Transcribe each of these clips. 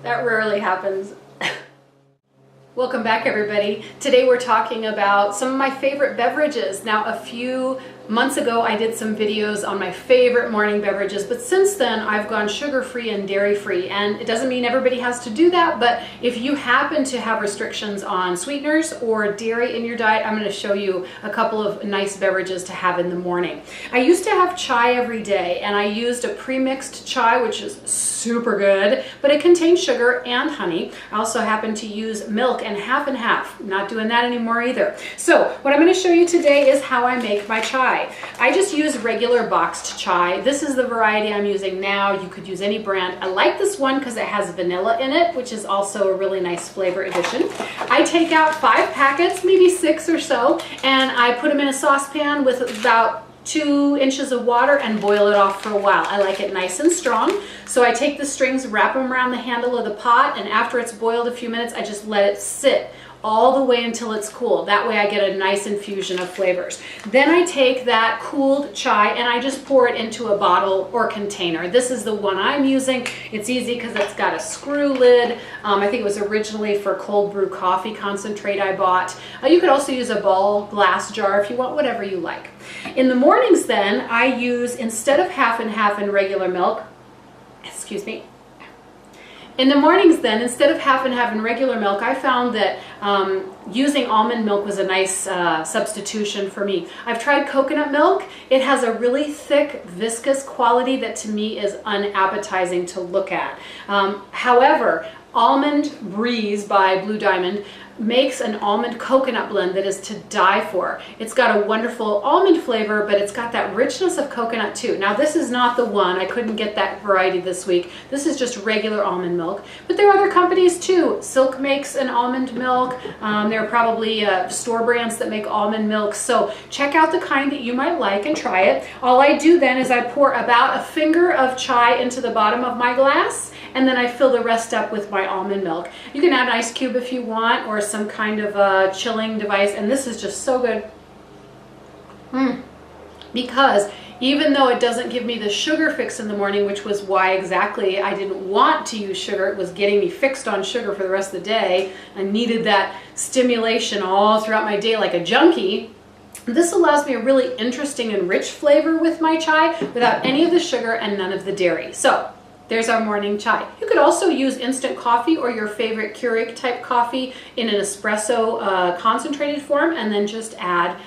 That rarely happens. Welcome back, everybody. Today we're talking about some of my favorite beverages. Now, a few months ago I did some videos on my favorite morning beverages, but since then I've gone sugar-free and dairy-free, and it doesn't mean everybody has to do that, but if you happen to have restrictions on sweeteners or dairy in your diet, I'm going to show you a couple of nice beverages to have in the morning. I used to have chai every day, and I used a pre-mixed chai, which is super good, but it contains sugar and honey. I also happen to use milk and half. Not doing that anymore either. So what I'm going to show you today is how I make my chai. I just use regular boxed chai. This is the variety I'm using now. You could use any brand. I like this one because it has vanilla in it, which is also a really nice flavor addition. I take out 5 packets, maybe 6 or so, and I put them in a saucepan with about 2 inches of water and boil it off for a while. I like it nice and strong. So I take the strings, wrap them around the handle of the pot, and after it's boiled a few minutes, I just let it sit all the way until it's cool. That way I get a nice infusion of flavors. Then I take that cooled chai and I just pour it into a bottle or container. This is the one I'm using. It's easy because it's got a screw lid. I think it was originally for cold brew coffee concentrate I bought. You could also use a ball glass jar if you want, whatever you like. In the mornings then, I use, instead of half and half in regular milk, excuse me, in the mornings then, instead of half and half in regular milk, I found that using almond milk was a nice substitution for me. I've tried coconut milk. It has a really thick, viscous quality that to me is unappetizing to look at. However, Almond Breeze by Blue Diamond makes an almond coconut blend that is to die for. It's got a wonderful almond flavor, but it's got that richness of coconut too. Now, this is not the one. I couldn't get that variety this week. This is just regular almond milk, but there are other companies too. Silk makes an almond milk. There are probably store brands that make almond milk. So check out the kind that you might like and try it. All I do then is I pour about a finger of chai into the bottom of my glass, and then I fill the rest up with my almond milk. You can add an ice cube if you want, or some kind of a chilling device, and this is just so good. Because even though it doesn't give me the sugar fix in the morning, which was why exactly I didn't want to use sugar, it was getting me fixed on sugar for the rest of the day. I needed that stimulation all throughout my day like a junkie. This allows me a really interesting and rich flavor with my chai without any of the sugar and none of the dairy. So there's our morning chai. You could also use instant coffee or your favorite Keurig type coffee in an espresso concentrated form, and then just add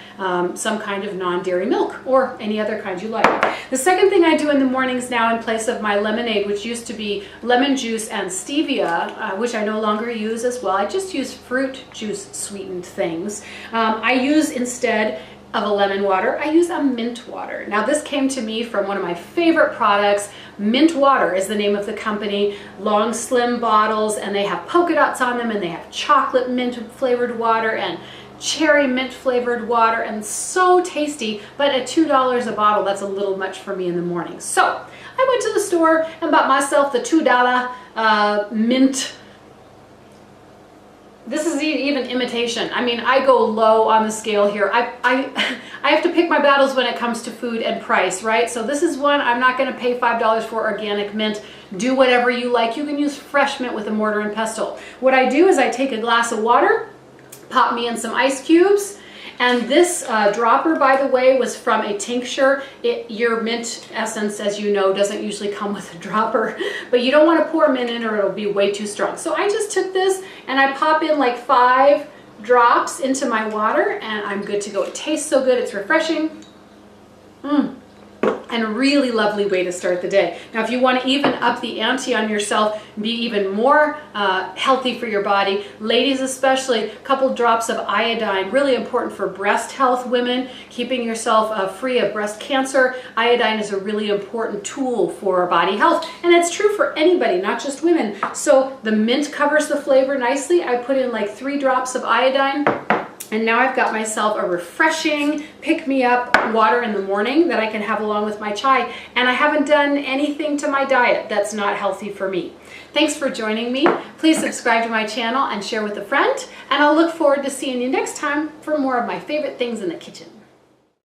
some kind of non-dairy milk or any other kind you like. The second thing I do in the mornings now, in place of my lemonade, which used to be lemon juice and stevia, which I no longer use as well, I just use fruit juice sweetened things. I use, instead of a lemon water, I use a mint water. Now, this came to me from one of my favorite products. Mint Water is the name of the company. Long, slim bottles, and they have polka dots on them, and they have chocolate mint flavored water and cherry mint flavored water, and so tasty. But at $2 a bottle, that's a little much for me in the morning. So I went to the store and bought myself the $2 mint. This is even imitation. I mean, I go low on the scale here. I have to pick my battles when it comes to food and price, right? So this is one I'm not going to pay $5 for organic mint. Do whatever you like. You can use fresh mint with a mortar and pestle. What I do is I take a glass of water, pop me in some ice cubes, and this dropper, by the way, was from a tincture. Your mint essence, as you know, doesn't usually come with a dropper, but you don't want to pour mint in or it'll be way too strong. So I just took this and I pop in like 5 drops into my water, and I'm good to go. It tastes so good. It's refreshing. And a really lovely way to start the day. Now, if you want to even up the ante on yourself, be even more healthy for your body, ladies especially, a couple drops of iodine, really important for breast health, women, keeping yourself free of breast cancer. Iodine is a really important tool for body health, and it's true for anybody, not just women. So the mint covers the flavor nicely. I put in like 3 drops of iodine. And now I've got myself a refreshing, pick-me-up water in the morning that I can have along with my chai. And I haven't done anything to my diet that's not healthy for me. Thanks for joining me. Please subscribe to my channel and share with a friend. And I'll look forward to seeing you next time for more of my favorite things in the kitchen.